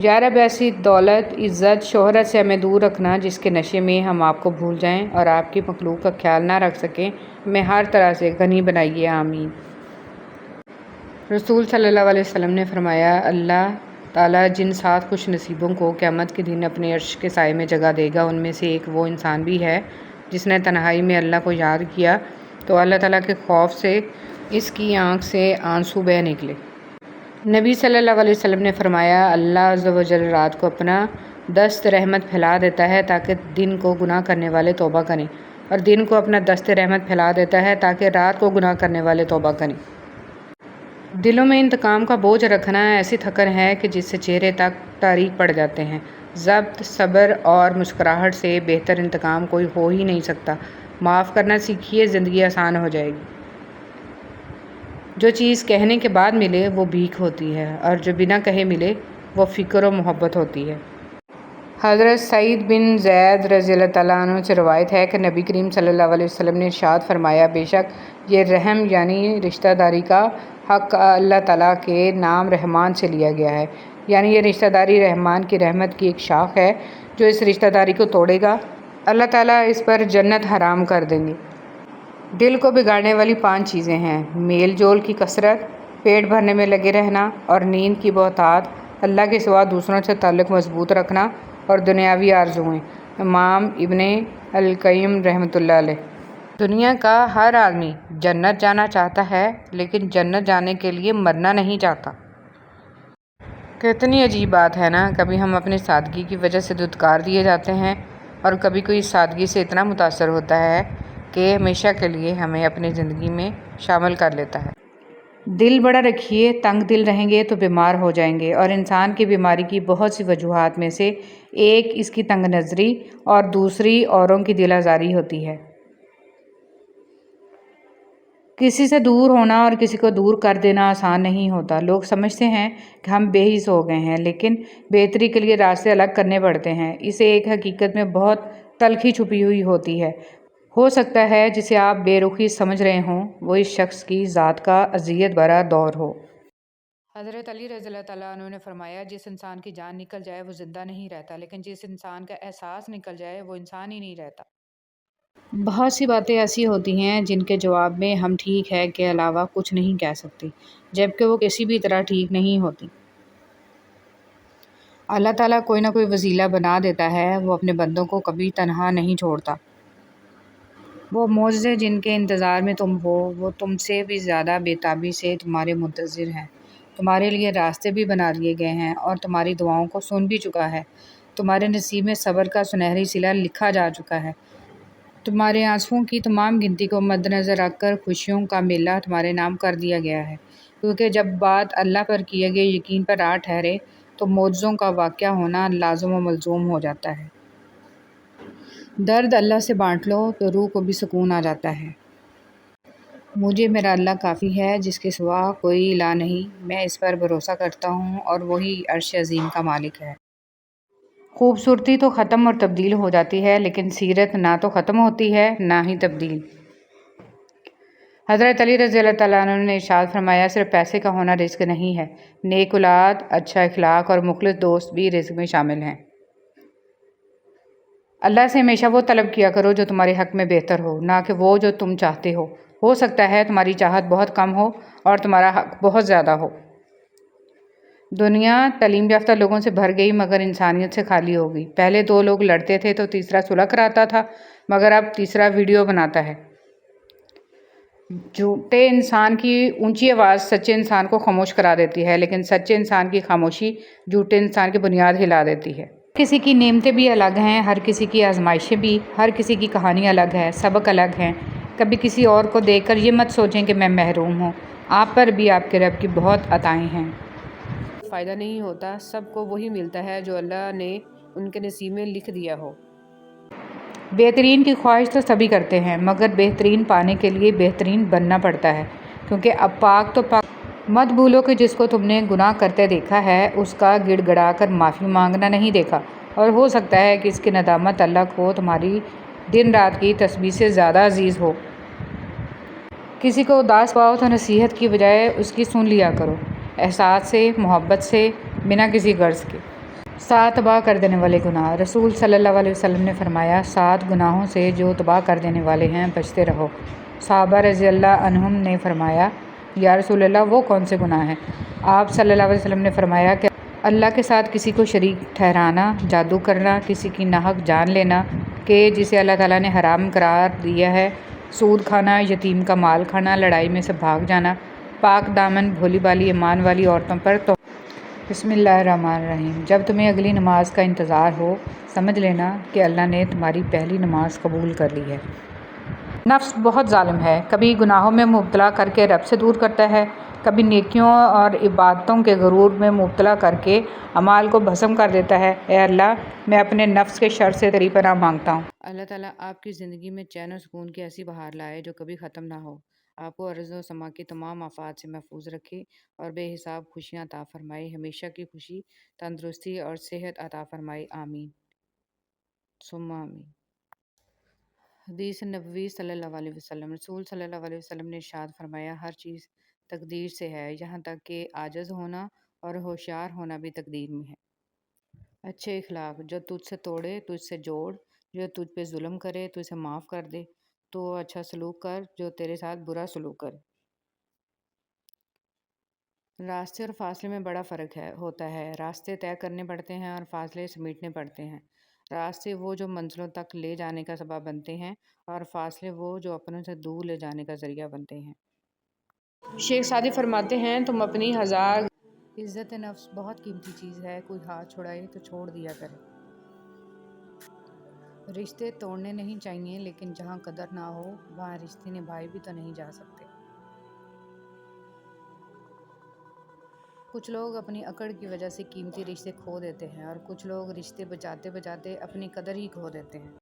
یا رب ایسی دولت، عزت، شہرت سے ہمیں دور رکھنا جس کے نشے میں ہم آپ کو بھول جائیں اور آپ کی مخلوق کا خیال نہ رکھ سکیں۔ ہمیں ہر طرح سے غنی بنائیے، آمین۔ رسول صلی اللہ علیہ وسلم نے فرمایا، اللہ تعالیٰ جن 7 خوش نصیبوں کو قیامت کے دن اپنے عرش کے سائے میں جگہ دے گا، ان میں سے ایک وہ انسان بھی ہے جس نے تنہائی میں اللہ کو یاد کیا تو اللہ تعالیٰ کے خوف سے اس کی آنکھ سے آنسو بہہ نکلے۔ نبی صلی اللہ علیہ وسلم نے فرمایا، اللہ عز و جل رات کو اپنا دست رحمت پھیلا دیتا ہے تاکہ دن کو گناہ کرنے والے توبہ کریں، اور دن کو اپنا دست رحمت پھیلا دیتا ہے تاکہ رات کو گناہ کرنے والے توبہ کریں۔ دلوں میں انتقام کا بوجھ رکھنا ایسی تھکن ہے کہ جس سے چہرے تک تاریک پڑ جاتے ہیں۔ ضبط، صبر اور مسکراہٹ سے بہتر انتقام کوئی ہو ہی نہیں سکتا۔ معاف کرنا سیکھیے، زندگی آسان ہو جائے گی۔ جو چیز کہنے کے بعد ملے وہ بھیک ہوتی ہے، اور جو بنا کہے ملے وہ فکر و محبت ہوتی ہے۔ حضرت سعید بن زید رضی اللہ تعالیٰ عنہ سے روایت ہے کہ نبی کریم صلی اللہ علیہ وسلم نے ارشاد فرمایا، بے شک یہ رحم یعنی رشتہ داری کا حق اللہ تعالیٰ کے نام رحمان سے لیا گیا ہے، یعنی یہ رشتہ داری رحمان کی رحمت کی ایک شاخ ہے۔ جو اس رشتہ داری کو توڑے گا اللہ تعالیٰ اس پر جنت حرام کر دیں گے۔ دل کو بگاڑنے والی 5 چیزیں ہیں: میل جول کی کثرت، پیٹ بھرنے میں لگے رہنا اور نیند کی بہتات، اللہ کے سوا دوسروں سے تعلق مضبوط رکھنا اور دنیاوی آرزوئیں۔ امام ابن القیم رحمۃ اللہ علیہ۔ دنیا کا ہر آدمی جنت جانا چاہتا ہے لیکن جنت جانے کے لیے مرنا نہیں چاہتا۔ کتنی عجیب بات ہے نا، کبھی ہم اپنی سادگی کی وجہ سے دھتکار دیے جاتے ہیں اور کبھی کوئی سادگی سے اتنا متاثر ہوتا ہے کہ ہمیشہ کے لیے ہمیں اپنی زندگی میں شامل کر لیتا ہے۔ دل بڑا رکھیے، تنگ دل رہیں گے تو بیمار ہو جائیں گے، اور انسان کی بیماری کی بہت سی وجوہات میں سے ایک اس کی تنگ نظری اور دوسری اوروں کی دل آزاری ہوتی ہے۔ کسی سے دور ہونا اور کسی کو دور کر دینا آسان نہیں ہوتا۔ لوگ سمجھتے ہیں کہ ہم بے حس ہو گئے ہیں، لیکن بہتری کے لیے راستے الگ کرنے پڑتے ہیں۔ اسے ایک حقیقت میں بہت تلخی چھپی ہوئی ہوتی ہے۔ ہو سکتا ہے جسے آپ بے رخی سمجھ رہے ہوں وہ اس شخص کی ذات کا اذیت بھرا دور ہو۔ حضرت علی رضی اللہ تعالیٰ عنہ نے فرمایا، جس انسان کی جان نکل جائے وہ زندہ نہیں رہتا، لیکن جس انسان کا احساس نکل جائے وہ انسان ہی نہیں رہتا۔ بہت سی باتیں ایسی ہوتی ہیں جن کے جواب میں ہم ٹھیک ہے کے علاوہ کچھ نہیں کہہ سکتے، جبکہ وہ کسی بھی طرح ٹھیک نہیں ہوتی۔ اللہ تعالیٰ کوئی نہ کوئی وسیلہ بنا دیتا ہے، وہ اپنے بندوں کو کبھی تنہا نہیں چھوڑتا۔ وہ معجزے جن کے انتظار میں تم ہو، وہ تم سے بھی زیادہ بے تابی سے تمہارے منتظر ہیں۔ تمہارے لیے راستے بھی بنا دیے گئے ہیں اور تمہاری دعاؤں کو سن بھی چکا ہے۔ تمہارے نصیب میں صبر کا سنہری صلہ لکھا جا چکا ہے۔ تمہارے آنسوؤں کی تمام گنتی کو مد نظر رکھ کر خوشیوں کا میلہ تمہارے نام کر دیا گیا ہے، کیونکہ جب بات اللہ پر کیے گئے یقین پر آ ٹھہرے تو معجزوں کا واقعہ ہونا لازم و ملزوم ہو جاتا ہے۔ درد اللہ سے بانٹ لو تو روح کو بھی سکون آ جاتا ہے۔ مجھے میرا اللہ کافی ہے جس کے سوا کوئی الہ نہیں، میں اس پر بھروسہ کرتا ہوں اور وہی عرش عظیم کا مالک ہے۔ خوبصورتی تو ختم اور تبدیل ہو جاتی ہے، لیکن سیرت نہ تو ختم ہوتی ہے نہ ہی تبدیل۔ حضرت علی رضی اللہ تعالیٰ عنہ نے ارشاد فرمایا، صرف پیسے کا ہونا رزق نہیں ہے، نیک اولاد، اچھا اخلاق اور مخلص دوست بھی رزق میں شامل ہیں۔ اللہ سے ہمیشہ وہ طلب کیا کرو جو تمہارے حق میں بہتر ہو، نہ کہ وہ جو تم چاہتے ہو۔ ہو سکتا ہے تمہاری چاہت بہت کم ہو اور تمہارا حق بہت زیادہ ہو۔ دنیا تعلیم یافتہ لوگوں سے بھر گئی مگر انسانیت سے خالی ہو گئی۔ پہلے 2 لوگ لڑتے تھے تو تیسرا صلح کراتا تھا، مگر اب تیسرا ویڈیو بناتا ہے۔ جھوٹے انسان کی اونچی آواز سچے انسان کو خاموش کرا دیتی ہے، لیکن سچے انسان کی خاموشی جھوٹے انسان کی بنیاد ہلا دیتی ہے۔ کسی کی نعمتیں بھی الگ ہیں، ہر کسی کی آزمائشیں بھی، ہر کسی کی کہانی الگ ہے، سبق الگ ہیں۔ کبھی کسی اور کو دیکھ کر یہ مت سوچیں کہ میں محروم ہوں، آپ پر بھی آپ کے رب کی بہت عطائیں ہیں۔ فائدہ نہیں ہوتا، سب کو وہی ملتا ہے جو اللہ نے ان کے نصیب میں لکھ دیا ہو۔ بہترین کی خواہش تو سبھی کرتے ہیں، مگر بہترین پانے کے لیے بہترین بننا پڑتا ہے، کیونکہ اب پاک تو پاک۔ مت بھولو کہ جس کو تم نے گناہ کرتے دیکھا ہے اس کا گڑ گڑا کر معافی مانگنا نہیں دیکھا، اور ہو سکتا ہے کہ اس کی ندامت اللہ کو تمہاری دن رات کی تسبیح سے زیادہ عزیز ہو۔ کسی کو اداس پاؤ تو نصیحت کی بجائے اس کی سن لیا کرو، احساس سے، محبت سے، بنا کسی غرض کے۔ 7 تباہ کر دینے والے گناہ۔ رسول صلی اللہ علیہ وسلم نے فرمایا 7 گناہوں سے جو تباہ کر دینے والے ہیں بچتے رہو۔ صحابہ رضی اللہ عنہم نے فرمایا یا رسول اللہ وہ کون سے گناہ ہیں؟ آپ صلی اللہ علیہ وسلم نے فرمایا کہ اللہ کے ساتھ کسی کو شریک ٹھہرانا، جادو کرنا، کسی کی ناحق جان لینا کہ جسے اللہ تعالیٰ نے حرام قرار دیا ہے، سود کھانا، یتیم کا مال کھانا، لڑائی میں سے بھاگ جانا، پاک دامن بھولی بالی ایمان والی عورتوں پر بسم اللہ الرحمن الرحیم۔ جب تمہیں اگلی نماز کا انتظار ہو سمجھ لینا کہ اللہ نے تمہاری پہلی نماز قبول کر لی ہے۔ نفس بہت ظالم ہے، کبھی گناہوں میں مبتلا کر کے رب سے دور کرتا ہے، کبھی نیکیوں اور عبادتوں کے غرور میں مبتلا کر کے اعمال کو بھسم کر دیتا ہے۔ اے اللہ، میں اپنے نفس کے شر سے تیری پناہ مانگتا ہوں۔ اللہ تعالیٰ آپ کی زندگی میں چین و سکون کی ایسی بہار لائے جو کبھی ختم نہ ہو، آپ کو ارض و سما کی تمام آفات سے محفوظ رکھے اور بے حساب خوشیاں عطا فرمائے، ہمیشہ کی خوشی، تندرستی اور صحت عطا فرمائے، آمین ثم آمین۔ حدیث نبوی صلی اللہ علیہ وسلم۔ رسول صلی اللہ علیہ وسلم نے ارشاد فرمایا ہر چیز تقدیر سے ہے، یہاں تک کہ عاجز ہونا اور ہوشیار ہونا بھی تقدیر میں ہے۔ اچھے اخلاق، جو تجھ سے توڑے تجھ سے جوڑ، جو تجھ پہ ظلم کرے تو اسے معاف کر دے، تو اچھا سلوک کر جو تیرے ساتھ برا سلوک کرے۔ راستے اور فاصلے میں بڑا فرق ہوتا ہے، راستے طے کرنے پڑتے ہیں اور فاصلے سمیٹنے پڑتے ہیں۔ راستے وہ جو منزلوں تک لے جانے کا سبب بنتے ہیں اور فاصلے وہ جو اپنوں سے دور لے جانے کا ذریعہ بنتے ہیں۔ شیخ سعدی فرماتے ہیں تم اپنی ہزار عزت نفس بہت قیمتی چیز ہے، کوئی ہاتھ چھڑائے تو چھوڑ دیا کرے۔ رشتے توڑنے نہیں چاہیے، لیکن جہاں قدر نہ ہو وہاں رشتے نبھائے بھی تو نہیں جا سکتے۔ کچھ لوگ اپنی اکڑ کی وجہ سے قیمتی رشتے کھو دیتے ہیں اور کچھ لوگ رشتے بچاتے بچاتے اپنی قدر ہی کھو دیتے ہیں۔